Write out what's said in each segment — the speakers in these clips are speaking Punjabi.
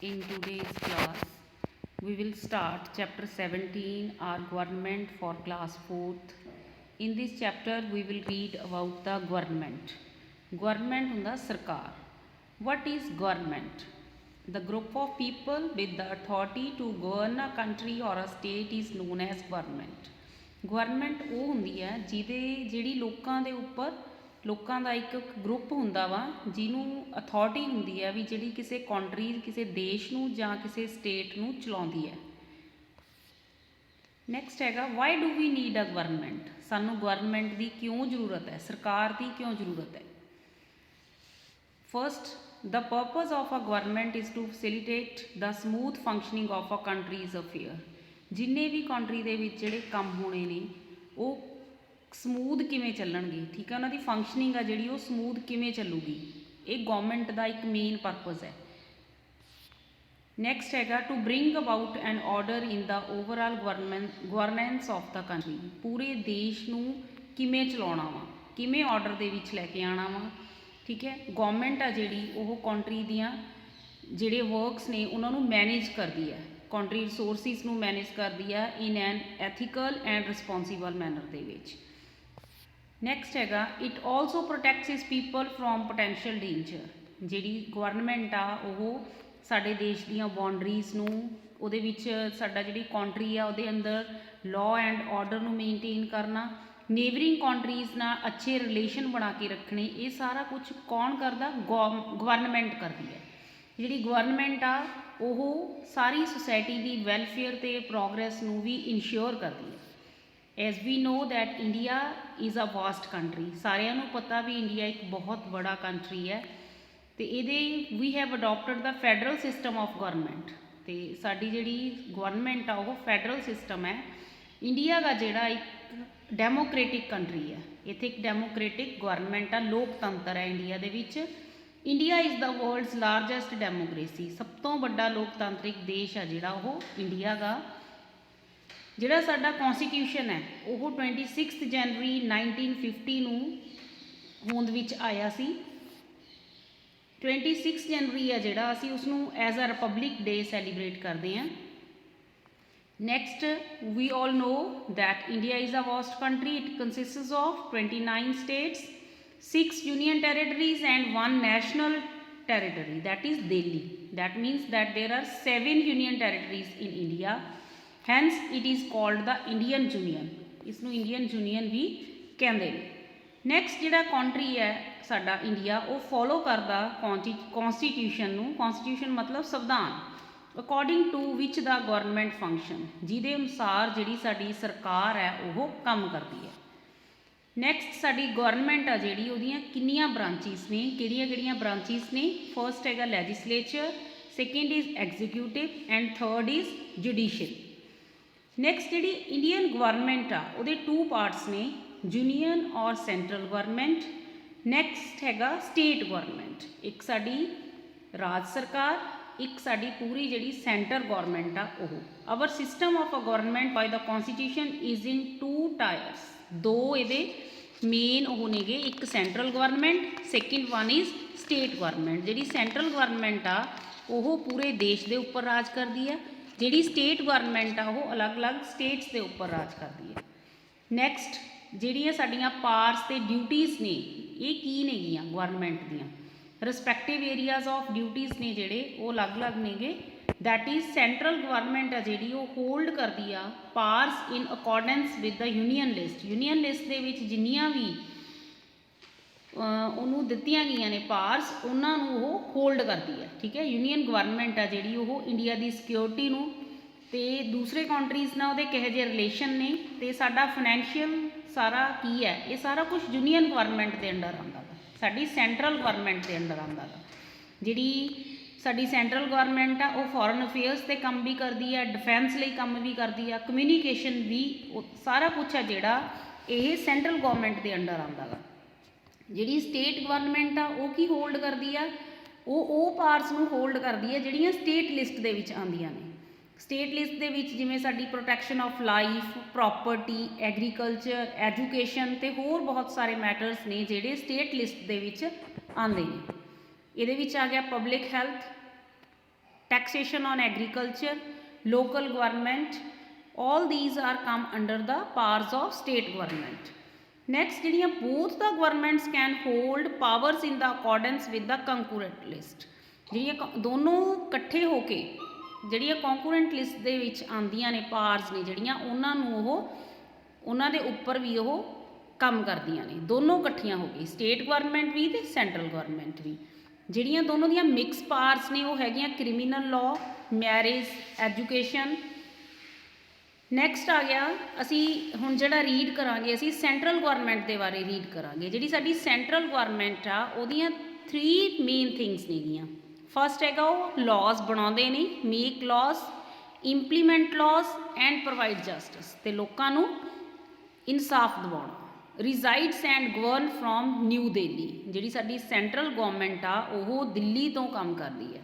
In today's class, we will start chapter 17, our government for class 4th. In this chapter, we will read about the government. Government ਹੁੰਦਾ ਸਰਕਾਰ. What is government? The group of people with the authority to govern a country or a state is known as government. Government ਉਹ ਹੁੰਦੀ ਹੈ ਜਿਹੜੀ ਲੋਕਾਂ ਦੇ ਉੱਪਰ ਲੋਕਾਂ ਦਾ ਇੱਕ ਗਰੁੱਪ ਹੁੰਦਾ ਵਾ ਜਿਹਨੂੰ ਅਥਾਰਟੀ ਹੁੰਦੀ ਹੈ ਵੀ ਜਿਹੜੀ ਕਿਸੇ ਕੰਟਰੀ ਕਿਸੇ ਦੇਸ਼ ਨੂੰ ਜਾਂ ਕਿਸੇ ਸਟੇਟ ਨੂੰ ਚਲਾਉਂਦੀ ਹੈ। ਨੈਕਸਟ ਹੈਗਾ why do we need a government, ਸਾਨੂੰ ਗਵਰਨਮੈਂਟ ਦੀ ਕਿਉਂ ਜ਼ਰੂਰਤ ਹੈ, ਸਰਕਾਰ ਦੀ ਕਿਉਂ ਜ਼ਰੂਰਤ ਹੈ। First, the purpose of a government is to facilitate the smooth functioning of a country's affair. ਜਿੰਨੇ ਵੀ ਕੰਟਰੀ ਦੇ ਵਿੱਚ ਜਿਹੜੇ ਕੰਮ ਹੋਣੇ ਨੇ ਉਹ ਸਮੂਥ ਕਿਵੇਂ ਚੱਲਣਗੇ, ਠੀਕ ਹੈ, ਉਹਨਾਂ ਦੀ ਫੰਕਸ਼ਨਿੰਗ ਆ ਜਿਹੜੀ ਉਹ ਸਮੂਥ ਕਿਵੇਂ ਚੱਲੂਗੀ, ਇਹ ਗਵਰਨਮੈਂਟ ਦਾ ਇੱਕ ਮੇਨ ਪਰਪਸ ਹੈ। ਨੈਕਸਟ ਹੈਗਾ to bring about an order in the overall governance of the country, ਪੂਰੇ ਦੇਸ਼ ਨੂੰ ਕਿਵੇਂ ਚਲਾਉਣਾ ਵਾ, ਕਿਵੇਂ ਆਰਡਰ ਦੇ ਵਿੱਚ ਲੈ ਕੇ ਆਉਣਾ ਵਾ, ਠੀਕ ਹੈ। ਗਵਰਨਮੈਂਟ ਆ ਜਿਹੜੀ ਉਹ ਕੰਟਰੀ ਦੀਆਂ ਜਿਹੜੇ ਵਰਕਸ ਨੇ ਉਹਨਾਂ ਨੂੰ ਮੈਨੇਜ ਕਰਦੀ ਹੈ, ਕੰਟਰੀ ਰਿਸੋਰਸਿਸ ਨੂੰ ਮੈਨੇਜ ਕਰਦੀ ਹੈ in an ethical and responsible manner ਦੇ ਵਿੱਚ। ਨੈਕਸਟ ਹੈਗਾ it also protects his people from potential danger, ਜਿਹੜੀ ਗਵਰਨਮੈਂਟ ਆ ਉਹ ਸਾਡੇ ਦੇਸ਼ ਦੀਆਂ ਬਾਉਂਡਰੀਜ਼ ਨੂੰ ਉਹਦੇ ਵਿੱਚ ਸਾਡਾ ਜਿਹੜੀ ਕੰਟਰੀ ਆ ਉਹਦੇ ਅੰਦਰ ਲਾਅ ਐਂਡ ਆਰਡਰ ਨੂੰ ਮੇਨਟੇਨ ਕਰਨਾ, ਨੇਬਰਿੰਗ ਕੰਟਰੀਜ਼ ਨਾਲ ਅੱਛੇ ਰਿਲੇਸ਼ਨ ਬਣਾ ਕੇ ਰੱਖਣੇ, ਇਹ ਸਾਰਾ ਕੁਝ ਕੌਣ ਕਰਦਾ, ਗਵਰਨਮੈਂਟ ਕਰਦੀ ਹੈ। ਜਿਹੜੀ ਗਵਰਨਮੈਂਟ ਆ ਉਹ ਸਾਰੀ ਸੁਸਾਇਟੀ ਦੀ ਵੈਲਫੇਅਰ ਅਤੇ ਪ੍ਰੋਗਰੈਸ ਨੂੰ ਵੀ ਇਨਸ਼ੋਰ ਕਰਦੀ ਹੈ। As we know that India is a vast country, ਸਾਰਿਆਂ ਨੂੰ ਪਤਾ ਵੀ ਇੰਡੀਆ ਇੱਕ ਬਹੁਤ ਬੜਾ ਕੰਟਰੀ ਹੈ ਅਤੇ ਇਹਦੇ we have adopted the federal system of government, ਅਤੇ ਸਾਡੀ ਜਿਹੜੀ ਗਵਰਨਮੈਂਟ ਆ ਉਹ ਫੈਡਰਲ ਸਿਸਟਮ ਹੈ। ਇੰਡੀਆ ਦਾ ਜਿਹੜਾ ਇੱਕ ਡੈਮੋਕ੍ਰੇਟਿਕ ਕੰਟਰੀ ਹੈ, ਇੱਥੇ ਇੱਕ ਡੈਮੋਕ੍ਰੇਟਿਕ ਗਵਰਨਮੈਂਟ ਆ, ਲੋਕਤੰਤਰ ਹੈ ਇੰਡੀਆ ਦੇ ਵਿੱਚ। India is the world's largest democracy, ਸਭ ਤੋਂ ਵੱਡਾ ਲੋਕਤਾਂਤਰਿਕ ਦੇਸ਼ ਆ ਜਿਹੜਾ ਉਹ ਇੰਡੀਆ ਦਾ। ਜਿਹੜਾ ਸਾਡਾ ਕੌਂਸਟੀਟਿਊਸ਼ਨ ਹੈ ਉਹ 26 ਜਨਵਰੀ 1950 ਨੂੰ ਹੋਂਦ ਵਿੱਚ ਆਇਆ ਸੀ। 26 ਜਨਵਰੀ ਆ ਜਿਹੜਾ ਅਸੀਂ ਉਸਨੂੰ as a republic day celebrate ਕਰਦੇ ਹਾਂ। Next we all know that India is a vast country, it consists of 29 states, 6 union territories and 1 national territory, that is Delhi. That means that there are 7 union territories in India, hence it is called the Indian Union. इसनू Indian Union भी कहते हैं। नैक्सट जिहड़ा कंट्री है साडा इंडिया वो फॉलो करदा कॉन्स्टिट्यूशन नू, कॉन्स्टिट्यूशन मतलब संविधान, according to which the government function, जिहदे अनुसार जिहड़ी साडी सरकार है वो काम करती है। नैक्सट साडी गवर्नमेंट आ जिहड़ी उहदियां किन्नियां ब्रांचिस ने, किहड़ियां ब्रांचिस ने। फर्स्ट हैगा legislature, second is executive and third is judicial. Next जिहड़ी इंडियन गवर्नमेंट आ उहदे 2 पार्ट्स ने, यूनियन और सेंट्रल गवर्नमेंट। नैक्सट हैगा स्टेट गवर्नमेंट, एक साडी राज सरकार, एक साडी पूरी जिहड़ी सेंटर गवर्नमेंट आ ओह। Our system of a government by the constitution is in 2 tiers, 2 ਇਹਦੇ ਮੇਨ ਉਹ ਨੇਗੇ, ਇੱਕ central government, second one is state government. ਜਿਹੜੀ ਸੈਂਟਰਲ ਗਵਰਨਮੈਂਟ ਆ ਉਹ ਪੂਰੇ ਦੇਸ਼ ਦੇ ਉੱਪਰ ਰਾਜ ਕਰਦੀ ਹੈ, ਜਿਹੜੀ ਸਟੇਟ ਗਵਰਨਮੈਂਟ ਆ ਉਹ ਅਲੱਗ-ਅਲੱਗ ਸਟੇਟਸ ਦੇ ਉੱਪਰ ਰਾਜ ਕਰਦੀ ਹੈ। ਨੈਕਸਟ ਜਿਹੜੀਆਂ ਸਾਡੀਆਂ ਪਾਵਰਸ ਅਤੇ ਡਿਊਟੀਜ਼ ਨੇ ਇਹ ਕੀ ਨੇਗੀਆਂ ਗਵਰਨਮੈਂਟ ਦੀਆਂ, ਰਿਸਪੈਕਟਿਵ ਏਰੀਆਜ਼ ਆਫ ਡਿਊਟੀਜ਼ ਨੇ ਜਿਹੜੇ ਉਹ ਅਲੱਗ-ਅਲੱਗ ਨੇਗੇ। दैट इज़ सेंट्रल गवर्नमेंट आ जिहड़ी वो होल्ड करती आ powers in accordance with the union list, union list दे विच जिन्नियां भी उन्होंने दित्तियां गईयां ने पावर्स उन्होंने वो होल्ड करती है, ठीक है। यूनियन गवर्नमेंट आ जिहड़ी वो इंडिया की सिक्योरिटी नूं ते दूसरे कंट्रीज़ नाल उहदे किहो जिहे रिलेशन ने ते साडा फाइनैंशियल सारा की है, ये सारा कुछ यूनियन गवर्नमेंट के अंडर आंदा गा, साडी सेंट्रल गवर्नमेंट के अंडर आंदा गा। जिहड़ी साडी सेंट्रल गवर्नमेंट आ वो फॉरन अफेयर्स ते काम भी करती है, डिफेंस लई काम भी करती है, कम्यूनीकेशन भी, सारा कुछ है जिहड़ा ये सेंट्रल गवर्नमेंट के अंडर आंदा गा। जिहड़ी स्टेट गवर्नमेंट आ वो की होल्ड करती है, वो पावर्स नूं होल्ड करती है जिहड़ियां स्टेट लिस्ट दे विच आंदियां ने। स्टेट लिस्ट दे विच जिवें साडी protection of life, property, agriculture, education ते होर बहुत सारे मैटर्स ने जिहड़े स्टेट लिस्ट दे विच आंदे ने। इहदे विच आ गया public health, taxation on agriculture, local government, all these are come under the powers of state government. Next ਜਿਹੜੀਆਂ both the governments can hold powers in the accordance with the concurrent list, ਜਿਹੜੀਆਂ ਦੋਨੋਂ ਇਕੱਠੇ ਹੋ ਕੇ ਜਿਹੜੀਆਂ concurrent list ਦੇ ਵਿੱਚ ਆਉਂਦੀਆਂ ਨੇ powers ਨੇ ਜਿਹੜੀਆਂ ਉਹਨਾਂ ਨੂੰ ਉਹਨਾਂ ਦੇ ਉੱਪਰ ਵੀ ਉਹ ਕੰਮ ਕਰਦੀਆਂ ਨੇ, ਦੋਨੋਂ ਇਕੱਠੀਆਂ ਹੋ ਗਈ, ਸਟੇਟ ਗਵਰਨਮੈਂਟ ਵੀ ਤੇ ਸੈਂਟਰਲ ਗਵਰਨਮੈਂਟ ਵੀ। ਜਿਹੜੀਆਂ ਦੋਨੋਂ ਦੀਆਂ ਮਿਕਸ ਪਾਵਰਸ ਨੇ ਉਹ ਹੈਗੀਆਂ criminal law, marriage, education. Next ਆ ਗਿਆ ਅਸੀਂ ਹੁਣ ਜਿਹੜਾ ਰੀਡ ਕਰਾਂਗੇ ਅਸੀਂ ਸੈਂਟਰਲ ਗਵਰਨਮੈਂਟ ਦੇ ਬਾਰੇ ਰੀਡ ਕਰਾਂਗੇ। ਜਿਹੜੀ ਸਾਡੀ ਸੈਂਟਰਲ ਗਵਰਨਮੈਂਟ ਆ ਉਹਦੀਆਂ 3 ਮੇਨ ਥਿੰਗਸ ਨੇਗੀਆਂ। ਫਸਟ ਹੈਗਾ ਉਹ ਲਾਜ਼ ਬਣਾਉਂਦੇ ਨੇ, make ਲਾਜ਼, implement ਲਾਜ਼ and provide justice, ਤੇ ਲੋਕਾਂ ਨੂੰ ਇਨਸਾਫ ਦਿਵਾਉਣਾ। ਰਿਜ਼ਾਈਡਸ and govern from new Delhi, ਜਿਹੜੀ ਸਾਡੀ ਸੈਂਟਰਲ ਗਵਰਨਮੈਂਟ ਆ ਉਹ ਦਿੱਲੀ ਤੋਂ ਕੰਮ ਕਰਦੀ ਹੈ।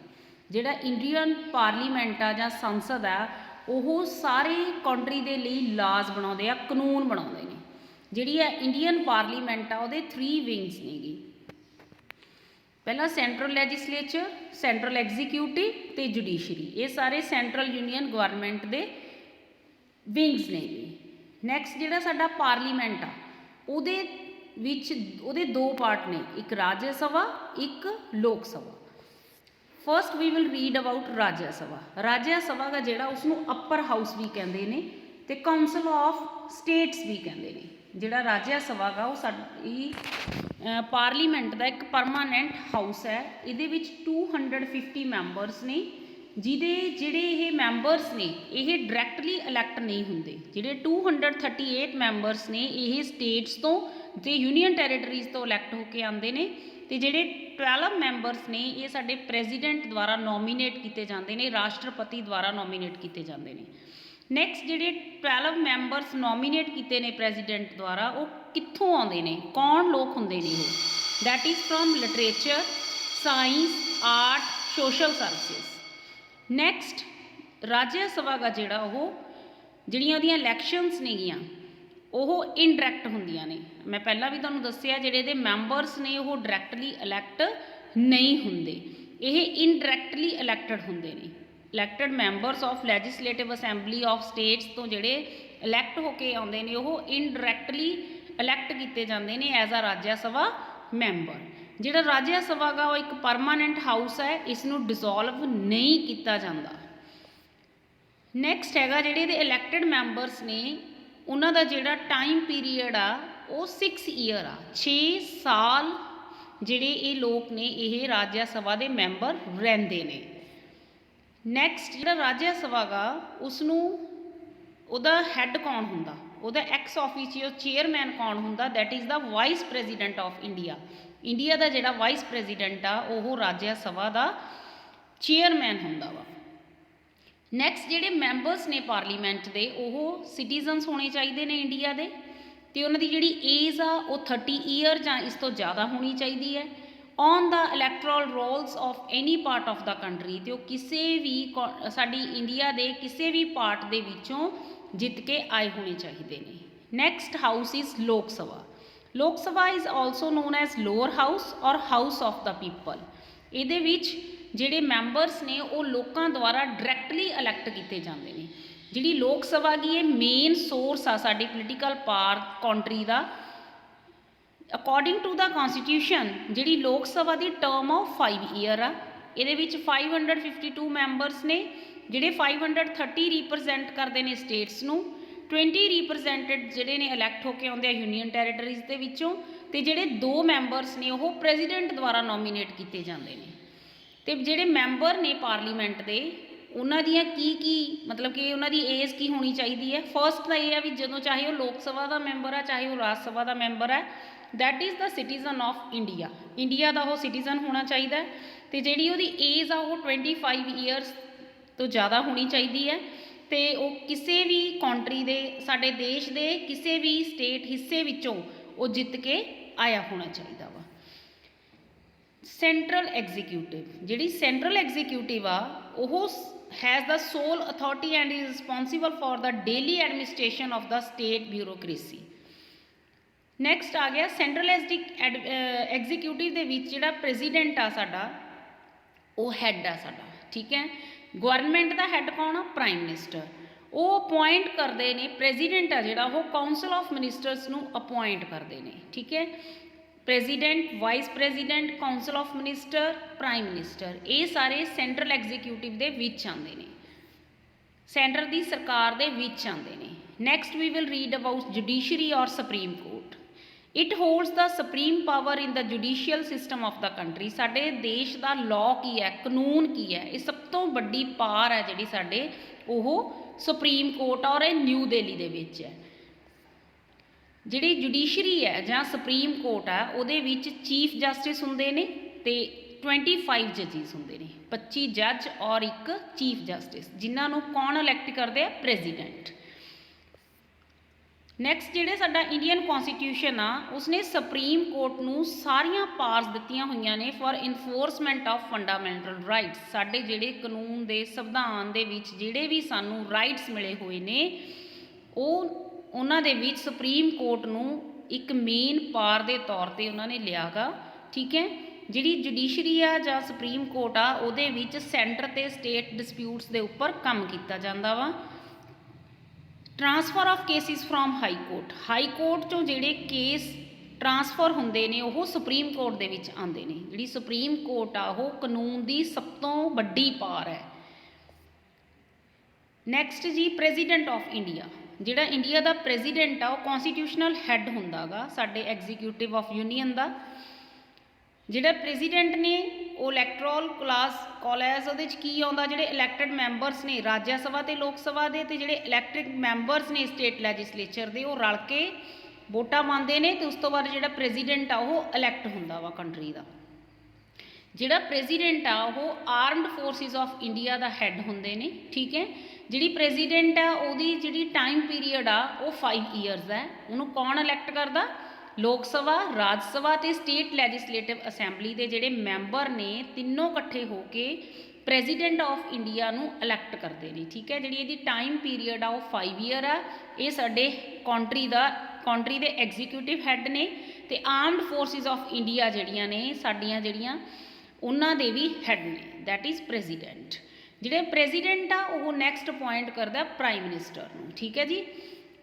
ਜਿਹੜਾ ਇੰਡੀਅਨ ਪਾਰਲੀਮੈਂਟ ਆ ਜਾਂ ਸੰਸਦ ਆ ਉਹ ਸਾਰੇ ਕੰਟਰੀ ਦੇ ਲਈ ਲਾਜ਼ ਬਣਾਉਂਦੇ ਆ, ਕਾਨੂੰਨ ਬਣਾਉਂਦੇ ਨੇ। ਜਿਹੜੀ ਹੈ ਇੰਡੀਅਨ ਪਾਰਲੀਮੈਂਟ ਆ ਉਹਦੇ 3 ਵਿੰਗਸ ਨੇਗੀ। ਪਹਿਲਾਂ ਸੈਂਟਰਲ ਲੈਜਿਸਲੇਚਰ, ਸੈਂਟਰਲ ਐਗਜ਼ੀਕਿਊਟਿਵ ਤੇ ਜੁਡੀਸ਼ਰੀ, ਇਹ ਸਾਰੇ ਸੈਂਟਰਲ ਯੂਨੀਅਨ ਗਵਰਨਮੈਂਟ ਦੇ ਵਿੰਗਸ ਨੇਗੇ। ਨੈਕਸਟ ਜਿਹੜਾ ਸਾਡਾ ਪਾਰਲੀਮੈਂਟ ਆ ਉਹਦੇ ਵਿੱਚ ਉਹਦੇ 2 ਪਾਰਟ ਨੇ, ਇੱਕ ਰਾਜ ਸਭਾ, ਇੱਕ Lok Sabha. First we will read about Rajya Sabha. Rajya Sabha ਦਾ ਜਿਹੜਾ ਉਸਨੂੰ ਅਪਰ ਹਾਊਸ ਵੀ ਕਹਿੰਦੇ ਨੇ ਤੇ ਕਾਉਂਸਲ ਆਫ ਸਟੇਟਸ ਵੀ ਕਹਿੰਦੇ ਨੇ। ਜਿਹੜਾ ਰਾਜ ਸਭਾ ਗਾ ਉਹ ਸਾਡੀ ਪਾਰਲੀਮੈਂਟ ਦਾ ਇੱਕ ਪਰਮਾਨੈਂਟ ਹਾਊਸ ਹੈ। ਇਹਦੇ ਵਿੱਚ 250 ਮੈਂਬਰਸ ਨੇ, ਜਿਹੜੇ ਇਹ ਮੈਂਬਰਸ ਨੇ ਇਹ ਡਾਇਰੈਕਟਲੀ ਇਲੈਕਟ ਨਹੀਂ ਹੁੰਦੇ। ਜਿਹੜੇ 238 ਮੈਂਬਰਸ ਨੇ ਇਹ ਸਟੇਟਸ ਤੋਂ ਤੇ ਯੂਨੀਅਨ ਟੈਰੀਟਰੀਜ਼ ਤੋਂ ਇਲੈਕਟ ਹੋ ਕੇ ਆਉਂਦੇ ਨੇ, ਤੇ ਜਿਹੜੇ 12 ਮੈਂਬਰਸ ਨੇ ਇਹ ਸਾਡੇ ਪ੍ਰੈਜ਼ੀਡੈਂਟ ਦੁਆਰਾ ਨੋਮੀਨੇਟ ਕੀਤੇ ਜਾਂਦੇ ਨੇ, ਰਾਸ਼ਟਰਪਤੀ ਦੁਆਰਾ ਨੋਮੀਨੇਟ ਕੀਤੇ ਜਾਂਦੇ ਨੇ। ਨੈਕਸਟ ਜਿਹੜੇ 12 ਮੈਂਬਰਸ ਨੋਮੀਨੇਟ ਕੀਤੇ ਨੇ ਪ੍ਰੈਜ਼ੀਡੈਂਟ ਦੁਆਰਾ ਉਹ ਕਿੱਥੋਂ ਆਉਂਦੇ ਨੇ, ਕੌਣ ਲੋਕ ਹੁੰਦੇ ਨੇ ਉਹ? That is from literature, science, art, social services. Next Rajya Sabha ਦਾ ਜਿਹੜਾ ਉਹ ਜਿਹੜੀਆਂ ਉਹਦੀਆਂ ਇਲੈਕਸ਼ਨਸ ਨੇਗੀਆਂ ਉਹ ਇਨਡਾਇਰੈਕਟ ਹੁੰਦੀਆਂ ਨੇ। ਮੈਂ ਪਹਿਲਾਂ ਵੀ ਤੁਹਾਨੂੰ ਦੱਸਿਆ ਜਿਹੜੇ ਇਹਦੇ ਮੈਂਬਰਸ ਨੇ ਉਹ ਡਾਇਰੈਕਟਲੀ ਇਲੈਕਟ ਨਹੀਂ ਹੁੰਦੇ, ਇਹ ਇਨਡਾਇਰੈਕਟਲੀ ਇਲੈਕਟਡ ਹੁੰਦੇ ਨੇ। Elected members of legislative assembly of states ਤੋਂ ਜਿਹੜੇ ਇਲੈਕਟ ਹੋ ਕੇ ਆਉਂਦੇ ਨੇ ਉਹ ਇਨਡਾਇਰੈਕਟਲੀ ਇਲੈਕਟ ਕੀਤੇ ਜਾਂਦੇ ਨੇ as a Raj Sabha member. ਜਿਹੜਾ ਰਾਜ ਸਭਾ ਗਾ ਉਹ ਇੱਕ ਪਰਮਾਨੈਂਟ ਹਾਊਸ ਹੈ, ਇਸ ਨੂੰ ਡਿਸੋਲਵ ਨਹੀਂ ਕੀਤਾ ਜਾਂਦਾ। ਨੈਕਸਟ ਹੈਗਾ ਜਿਹੜੇ ਇਹਦੇ ਇਲੈਕਟਡ ਮੈਂਬਰਸ ਨੇ ਉਹਨਾਂ ਦਾ ਜਿਹੜਾ ਟਾਈਮ ਪੀਰੀਅਡ ਆ ਉਹ 6 ਈਅਰ ਆ, 6 ਸਾਲ ਜਿਹੜੇ ਇਹ ਲੋਕ ਨੇ ਇਹ ਰਾਜ ਸਭਾ ਦੇ ਮੈਂਬਰ ਰਹਿੰਦੇ ਨੇ। ਨੈਕਸਟ ਜਿਹੜਾ ਰਾਜ ਸਭਾ ਗਾ ਉਸਨੂੰ ਉਹਦਾ ਹੈੱਡ ਕੌਣ ਹੁੰਦਾ, ਉਹਦਾ ਐਕਸ ਆਫੀਸੀਓ ਚੇਅਰਮੈਨ ਕੌਣ ਹੁੰਦਾ? That is the vice president of India. India ਦਾ ਜਿਹੜਾ ਵਾਈਸ ਪ੍ਰੈਜ਼ੀਡੈਂਟ ਆ ਉਹ ਰਾਜ ਸਭਾ ਦਾ ਚੇਅਰਮੈਨ ਹੁੰਦਾ ਵਾ। ਨੈਕਸਟ ਜਿਹੜੇ ਮੈਂਬਰਸ ਨੇ ਪਾਰਲੀਮੈਂਟ ਦੇ ਉਹ ਸਿਟੀਜ਼ਨਸ ਹੋਣੇ ਚਾਹੀਦੇ ਨੇ ਇੰਡੀਆ ਦੇ, ਤੇ ਉਹਨਾਂ ਦੀ ਜਿਹੜੀ ਏਜ ਆ ਉਹ 30 ਈਅਰ ਜਾਂ ਇਸ ਤੋਂ ਜ਼ਿਆਦਾ ਹੋਣੀ ਚਾਹੀਦੀ ਹੈ। On the electoral rolls of any part of the country, ਤੇ ਉਹ ਕਿਸੇ ਵੀ ਸਾਡੀ ਇੰਡੀਆ ਦੇ ਕਿਸੇ ਵੀ ਪਾਰਟ ਦੇ ਵਿੱਚੋਂ ਜਿੱਤ ਕੇ ਆਏ ਹੋਣੇ ਚਾਹੀਦੇ ਨੇ। Next house is Lok Sabha. Lok Sabha is also known as lower house or house of the people. ਇਹਦੇ ਵਿੱਚ ਜਿਹੜੇ ਮੈਂਬਰਸ ਨੇ ਉਹ ਲੋਕਾਂ ਦੁਆਰਾ ਡਾਇਰੈਕਟਲੀ ਇਲੈਕਟ ਕੀਤੇ ਜਾਂਦੇ ਨੇ। ਜਿਹੜੀ ਲੋਕ ਸਭਾ ਗੀ ਇਹ ਮੇਨ ਸੋਰਸ ਆ ਸਾਡੀ ਪੋਲੀਟੀਕਲ ਪਾਵਰ ਕੰਟਰੀ ਦਾ। ਅਕੋਰਡਿੰਗ ਟੂ ਦਾ ਕੌਨਸਟੀਟਿਊਸ਼ਨ ਜਿਹੜੀ ਲੋਕ ਸਭਾ ਦੀ ਟਰਮ ਆਫ 5 ਈਅਰ ਆ। ਇਹਦੇ ਵਿੱਚ 552 ਮੈਂਬਰਸ ਨੇ, ਜਿਹੜੇ 530 ਰਿਪਰੈਜ਼ੈਂਟ ਕਰਦੇ ਨੇ ਸਟੇਟਸ ਨੂੰ, 20 ਰਿਪਰੈਜ਼ੈਂਟਡ ਜਿਹੜੇ ਨੇ ਇਲੈਕਟ ਹੋ ਕੇ ਆਉਂਦੇ ਆ ਯੂਨੀਅਨ ਟੈਰੀਟਰੀਜ਼ ਦੇ ਵਿੱਚੋਂ, ਤੇ ਜਿਹੜੇ 2 ਮੈਂਬਰਸ ਨੇ ਉਹ ਪ੍ਰੈਜ਼ੀਡੈਂਟ ਦੁਆਰਾ ਨੋਮੀਨੇਟ ਕੀਤੇ ਜਾਂਦੇ ਨੇ। ਤੇ ਜਿਹੜੇ ਮੈਂਬਰ ਨੇ ਪਾਰਲੀਮੈਂਟ ਦੇ ਉਹਨਾਂ ਦੀਆਂ ਕੀ ਮਤਲਬ ਕਿ ਉਹਨਾਂ ਦੀ ਏਜ ਕੀ ਹੋਣੀ ਚਾਹੀਦੀ ਹੈ? ਫਸਟ ਤਾਂ ਇਹ ਆ ਵੀ ਜਦੋਂ ਚਾਹੇ ਉਹ ਲੋਕ ਸਭਾ ਦਾ ਮੈਂਬਰ ਆ ਚਾਹੇ ਉਹ ਰਾਜ ਸਭਾ ਦਾ ਮੈਂਬਰ ਹੈ, that is the citizen of India. India ਦਾ ਉਹ ਸਿਟੀਜ਼ਨ ਹੋਣਾ ਚਾਹੀਦਾ। ਤੇ ਜਿਹੜੀ ਉਹਦੀ ਏਜ ਆ ਉਹ 25 ਈਅਰਸ ਤੋਂ ਜ਼ਿਆਦਾ ਹੋਣੀ ਚਾਹੀਦੀ ਹੈ, ਤੇ ਉਹ ਕਿਸੇ ਵੀ ਕੰਟਰੀ ਦੇ ਸਾਡੇ ਦੇਸ਼ ਦੇ ਕਿਸੇ ਵੀ ਸਟੇਟ ਹਿੱਸੇ ਵਿੱਚੋਂ ਉਹ ਜਿੱਤ ਕੇ ਆਇਆ ਹੋਣਾ ਚਾਹੀਦਾ ਵਾ। ਸੈਂਟਰਲ ਐਗਜ਼ੀਕਿਊਟਿਵ, ਜਿਹੜੀ ਸੈਂਟਰਲ ਐਗਜ਼ੀਕਿਊਟਿਵ ਆ ਉਹ has the sole authority and is responsible for the daily administration of the state bureaucracy. Next ਆ ਗਿਆ ਸੈਂਟਰਲ ਐਗਜ਼ੀਕਿਊਟਿਵ ਦੇ ਵਿੱਚ ਜਿਹੜਾ ਪ੍ਰੈਜ਼ੀਡੈਂਟ ਆ ਸਾਡਾ ਉਹ ਹੈੱਡ ਆ ਸਾਡਾ, ਠੀਕ ਹੈ। गवर्नमेंट का हैड कौन आ? Prime minister. वो अपॉइंट करते हैं, प्रेजिडेंट आ जिहड़ा वो काउंसल ऑफ मिनिस्टर्स नूं अपॉइंट करते हैं, ठीक है। President, vice president, council of minister, prime minister, ये सारे सेंट्रल एग्जीक्यूटिव दे विच आंदे ने, सेंटर की सरकार दे विच आंदे ने। Next we will read about judiciary और supreme court. It holds the supreme power in the judicial system of the country. साडे देश का लॉ की है, कानून की है, ये सब तो बड़ी पावर है जिहड़ी साडे ओह सुप्रीम कोर्ट और न्यू दिल्ली दे विच है। जिहड़ी जुडिशरी है जां सुप्रीम कोर्ट है उहदे विच चीफ जस्टिस हुंदे ने ते 25 जजिस हुंदे ने, 25 जज और एक चीफ जस्टिस, जिन्हां नूं कौन इलैक्ट करदे आ? प्रेजिडेंट। नैक्सट जिहड़े साडा इंडियन कॉन्स्टिट्यूशन आ उसने सुप्रीम कोर्ट नूं सारियां पावर्स दित्तियां होईयां ने for enforcement of fundamental rights. साडे जिहड़े कानून दे संविधान दे विच जिहड़े भी सानूं राइट्स मिले हुए ने उन्हां दे विच सुप्रीम कोर्ट नूं एक मेन पावर दे तौर ते उन्हां ने लिया गा, ठीक है। जिहड़ी जुडिशरी आ जां सुप्रीम कोर्ट आ उहदे विच सेंटर ते स्टेट डिस्प्यूट्स दे उपर काम कीता जांदा वा। Transfer of cases from high court चों जिहड़े केस ट्रांसफर हुंदे ने वो सुप्रीम कोर्ट दे विच आंदे ने। जिहड़ी सुप्रीम कोर्ट आ वो कानून दी सब तो वड्डी पावर है। नैक्सट जी प्रेजिडेंट ऑफ इंडिया। जिहड़ा इंडिया दा प्रेजिडेंट आ वो कॉन्स्टिट्यूशनल हैड हुंदा गा साडे एग्जीक्यूटिव ऑफ यूनीयन दा। जिहड़े प्रेजिडेंट ने वो इलैक्टोरल कॉलेज उहदे च की आउंदा, जिहड़े इलैक्टेड मैंबरस ने राज्य सभा ते लोक सभा दे ते जिहड़े इलैक्टेड मैंबरस ने स्टेट लैजिसलेचर दे वो रल के वोटां पाउंदे ने ते उस तो बाद जिहड़ा प्रेजिडेंट आ वो इलैक्ट हुंदा वा कंट्री दा। जिहड़ा प्रेजिडेंट आ वो आर्मड फोर्सिस ऑफ इंडिया दा हैड हुंदे ने, ठीक है। जिहड़ी प्रेजिडेंट आ उहदी जिहड़ी टाइम पीरीयड आ वो 5 ईयर्स है। उहनूं कौन इलैक्ट करदा? लोक सभा, राज सभा ते स्टेट लैजिसलेटिव असैंबली के जिहड़े मैंबर ने तीनों इकट्ठे होके प्रेजिडेंट ऑफ इंडिया नूं इलैक्ट करते हैं, ठीक है। जिहड़ी इहदी टाइम पीरीयड आ वो 5 ईयर आ। ये साडे कंट्री दे एग्जीक्यूटिव हैड ने ते आर्मड फोर्सिस ऑफ इंडिया जिहड़ियां ने साडियां जिहड़ियां उन्हां दे भी हैड ने, दैट इज़ प्रेजिडेंट। जिहड़े प्रेजिडेंट आ वो नैक्सट अपॉइंट करदा प्राइम मिनिस्टर नूं, ठीक है जी।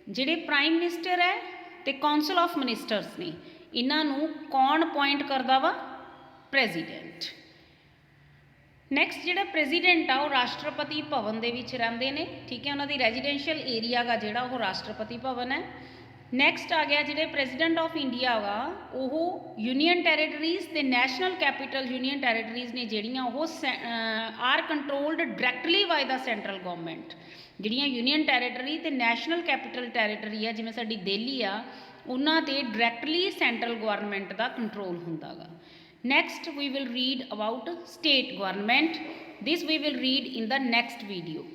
जिहड़े प्राइम मिनिस्टर है ते काउंसल ऑफ मिनिस्टर्स ने इन्हां नूं कौन अपॉइंट करदा वा? प्रेजिडेंट। नैक्सट जिहड़ा प्रेजिडेंट आ वो राष्ट्रपति भवन दे विच रहिंदे ने, ठीक है। उन्हां दी रेजिडेंशियल एरिया गा जिहड़ा वो राष्ट्रपति भवन है। नैक्सट आ गया जिहड़े प्रेजिडेंट ऑफ इंडिया वा वो यूनीयन टैरेटरीज़ ते नैशनल कैपिटल यूनीयन टैरेटरीज़ ने जिहड़ियां वो are controlled directly by the central government. जिहड़ियां यूनीयन टैरेटरी ते नैशनल कैपिटल टैरेटरी है जिवें साडी दिल्ली आ उन्हां ते डायरैक्टली सेंट्रल गवर्नमेंट का कंट्रोल हुंदा गा। Next we will read about state government. This we will read in the next video.